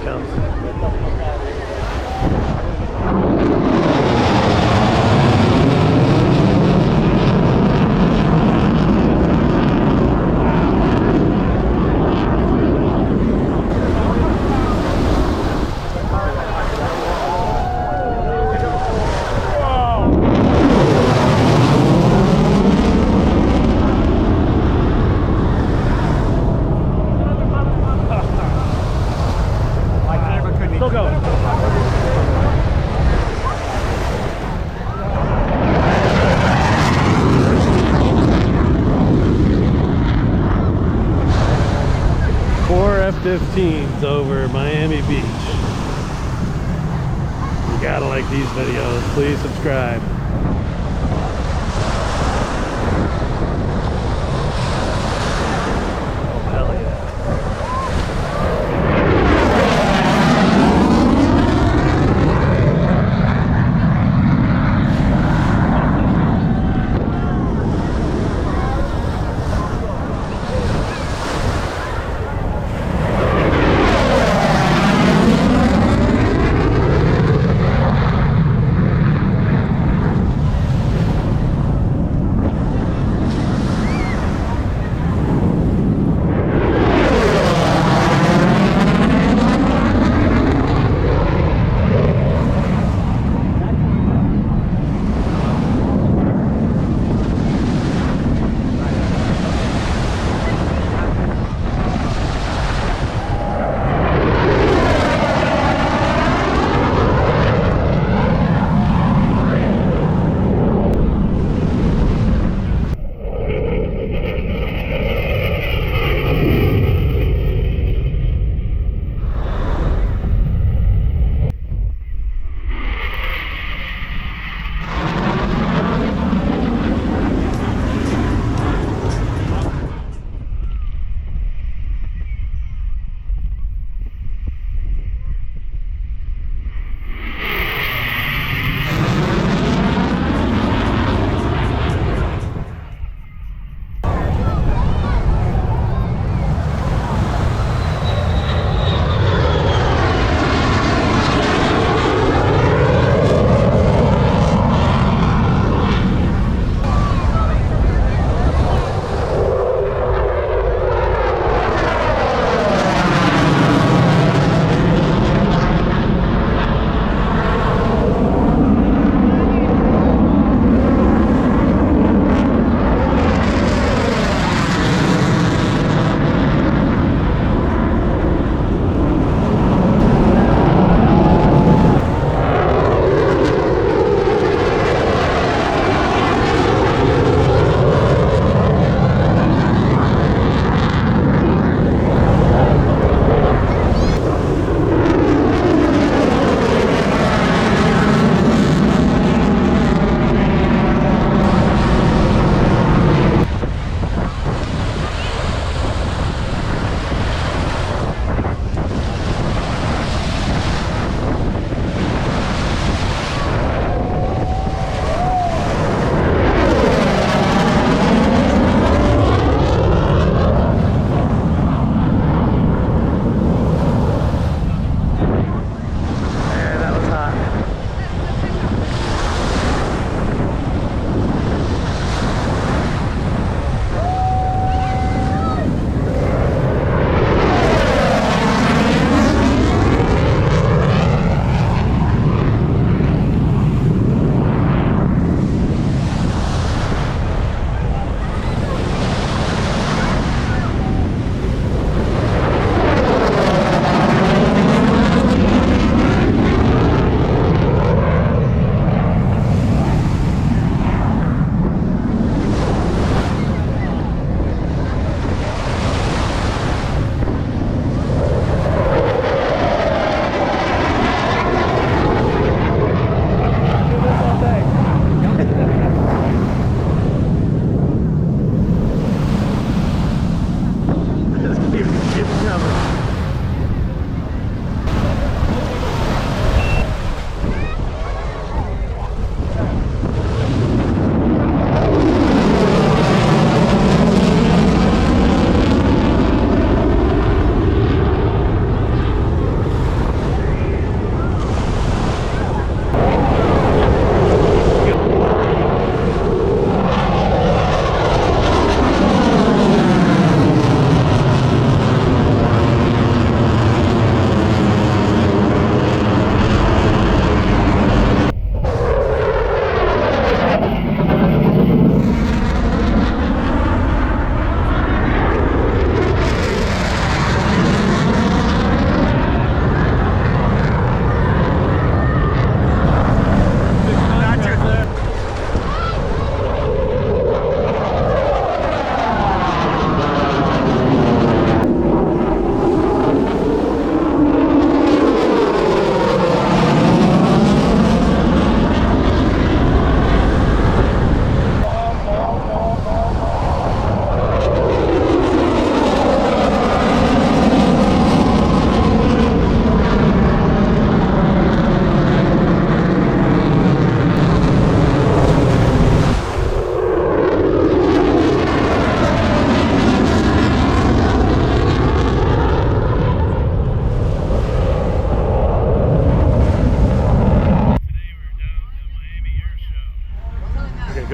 comes. Still going. Four F-15s over Miami Beach. You gotta like these videos. Please subscribe. Oh, hell yeah.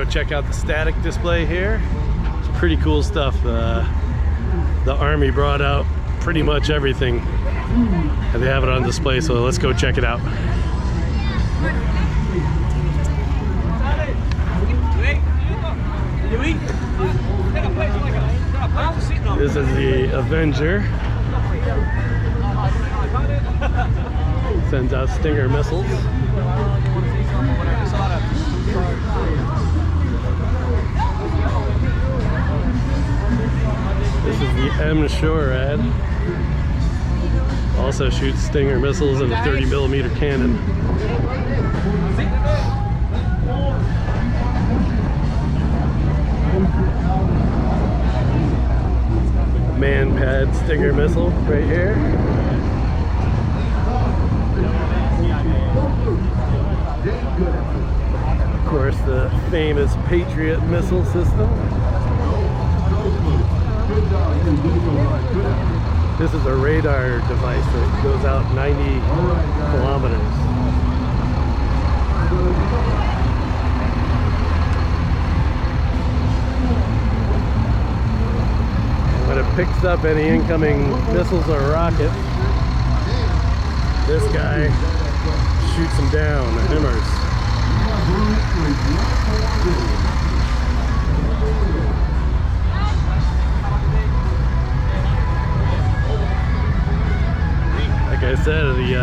go check out the static display here. It's pretty cool stuff. The Army brought out pretty much everything, and they have it on display, so let's go check it out. This is the Avenger. Sends out Stinger missiles. This is the M-SHORAD. Also shoots Stinger missiles and a 30mm cannon. Man-pad Stinger missile right here. Of course, the famous Patriot missile system. This is a radar device that goes out 90 kilometers. When it picks up any incoming missiles or rockets, this guy shoots them down, the HIMARS. Like I said, the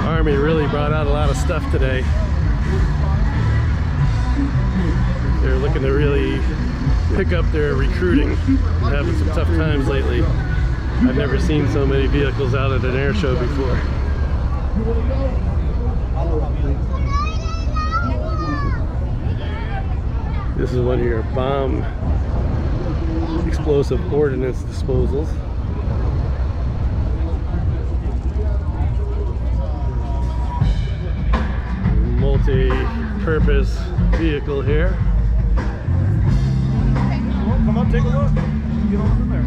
Army really brought out a lot of stuff today. They're looking to really pick up their recruiting. Having some tough times lately. I've never seen so many vehicles out at an air show before. This is one of your bomb explosive ordnance disposals. Multi-purpose vehicle here. Come up, take a look. Get on from there.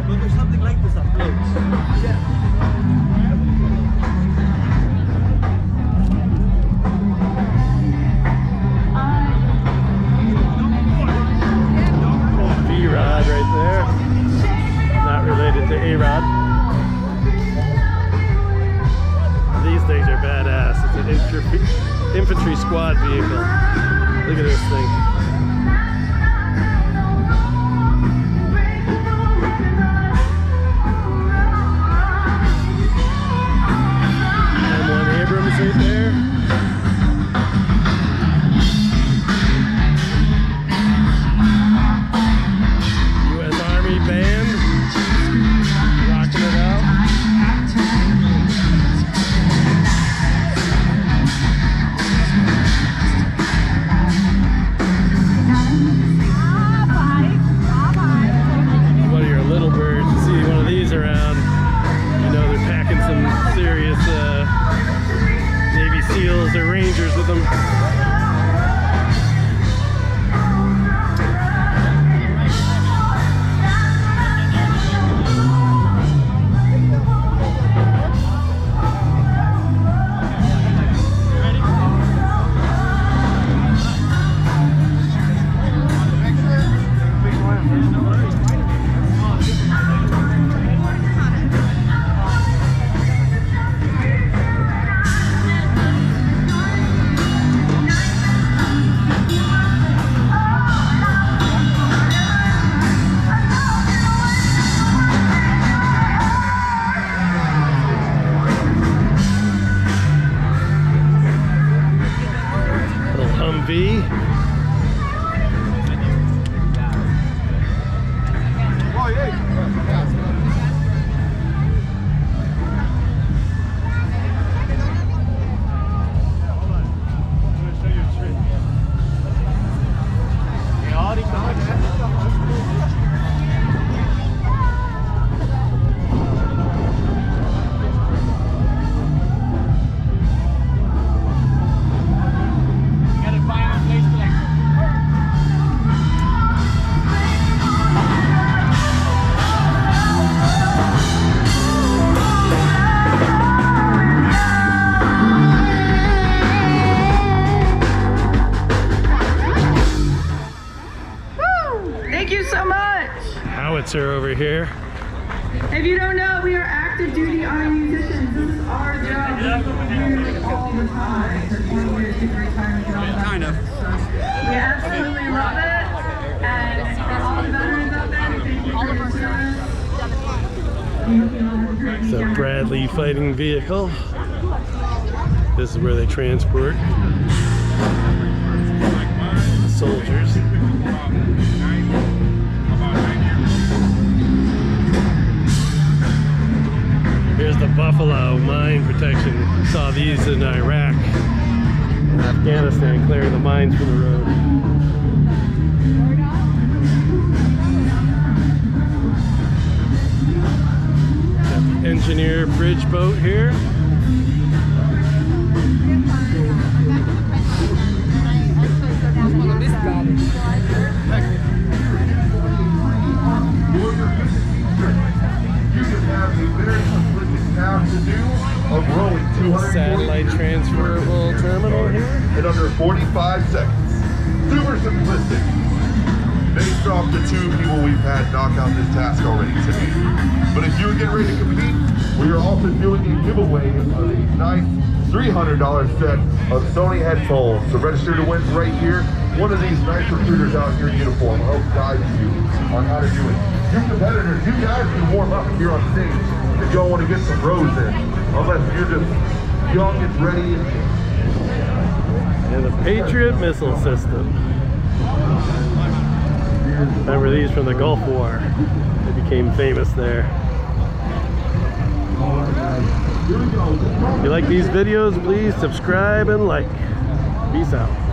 But there's something like this that floats. Yeah. V-Rod right there. Not related to A-Rod. These things are badass. It's an infantry squad vehicle. Look at this thing. M1 Abrams right there. U.S. Army band rocking it out. Thank you so much. Howitzer over here. If you don't know, we are active duty army musicians. This is our job. We do all the time for 20 years, get retirement, get all that. Kind of. So we absolutely love it. And for all the veterans out there, thank you for your service. It's a Bradley fighting vehicle. This is where they transport soldiers. Here's the Buffalo mine protection. Saw these in Iraq and Afghanistan, clearing the mines from the road. Got the engineer bridge boat here. Of rowing 240 Satellite transferable terminal here. in under 45 seconds. Super simplistic. Based off the 2 people we've had knock out this task already today. But if you're getting ready to compete, we are also doing a giveaway of a nice $300 set of Sony headphones. So register to win right here. One of these nice recruiters out here in uniform will help guide you on how to do it. You competitors, you guys can warm up here on stage if y'all want to get some rows in. Unless you're just young and ready. And the Patriot missile system. Remember these from the Gulf War? They became famous there. If you like these videos, please subscribe and like. Peace out.